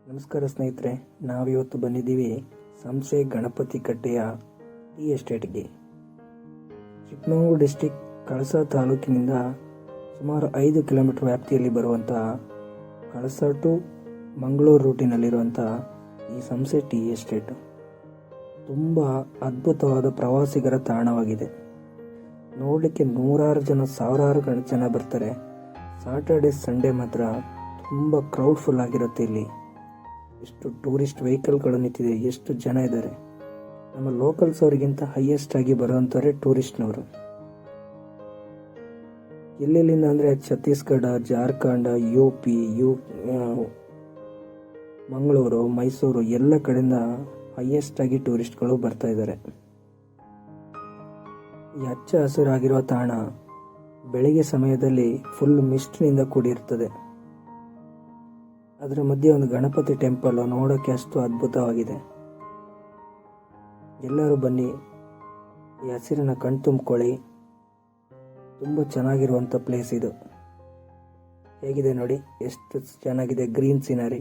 ನಮಸ್ಕಾರ ಸ್ನೇಹಿತರೆ, ನಾವಿವತ್ತು ಬಂದಿದ್ದೀವಿ ಸಂಸೆ ಗಣಪತಿ ಕಟ್ಟೆಯ ಟೀ ಎಸ್ಟೇಟ್ಗೆ. ಚಿಕ್ಕಮಗಳೂರು ಡಿಸ್ಟಿಕ್ ಕಳಸ ತಾಲೂಕಿನಿಂದ ಸುಮಾರು 5 ಕಿಲೋಮೀಟರ್ ವ್ಯಾಪ್ತಿಯಲ್ಲಿ ಬರುವಂಥ ಕಳಸ ಟು ಮಂಗಳೂರು ರೂಟಿನಲ್ಲಿರುವಂಥ ಈ ಸಂಸೆ ಟೀ ಎಸ್ಟೇಟ್ ತುಂಬ ಅದ್ಭುತವಾದ ಪ್ರವಾಸಿಗರ ತಾಣವಾಗಿದೆ. ನೋಡಲಿಕ್ಕೆ ನೂರಾರು ಜನ, ಸಾವಿರಾರು ಜನ ಬರ್ತಾರೆ. ಸಾಟರ್ಡೆ ಸಂಡೇ ಮಾತ್ರ ತುಂಬ ಕ್ರೌಡ್ಫುಲ್ ಆಗಿರುತ್ತೆ. ಇಲ್ಲಿ ಎಷ್ಟು ಟೂರಿಸ್ಟ್ ವೆಹಿಕಲ್ಗಳು ನಿಂತಿದೆ, ಎಷ್ಟು ಜನ ಇದ್ದಾರೆ. ನಮ್ಮ ಲೋಕಲ್ಸ್ ಅವರಿಗಿಂತ ಹೈಯೆಸ್ಟ್ ಆಗಿ ಬರುವಂಥವ್ರೆ ಟೂರಿಸ್ಟ್ನವರು. ಎಲ್ಲೆಲ್ಲಿಂದ ಅಂದರೆ ಛತ್ತೀಸ್ಗಢ, ಜಾರ್ಖಂಡ್, UP, ಮಂಗಳೂರು, ಮೈಸೂರು ಎಲ್ಲ ಕಡೆಯಿಂದ ಹೈಯೆಸ್ಟ್ ಆಗಿ ಟೂರಿಸ್ಟ್ಗಳು ಬರ್ತಾ ಇದ್ದಾರೆ. ಈ ಹಚ್ಚ ಹಸಿರಾಗಿರುವ ತಾಣ ಬೆಳಿಗ್ಗೆ ಸಮಯದಲ್ಲಿ ಫುಲ್ ಮಿಸ್ಟ್ನಿಂದ ಕೂಡಿರ್ತದೆ. ಅದರ ಮಧ್ಯೆ ಒಂದು ಗಣಪತಿ ಟೆಂಪಲ್ ನೋಡೋಕ್ಕೆ ಅಷ್ಟು ಅದ್ಭುತವಾಗಿದೆ. ಎಲ್ಲರೂ ಬನ್ನಿ, ಈ ಹಸಿರನ್ನ ಕಣ್ತುಂಬಿಕೊಳ್ಳಿ. ತುಂಬ ಚೆನ್ನಾಗಿರುವಂಥ ಪ್ಲೇಸ್ ಇದು. ಹೇಗಿದೆ ನೋಡಿ, ಎಷ್ಟು ಚೆನ್ನಾಗಿದೆ ಗ್ರೀನ್ ಸೀನರಿ.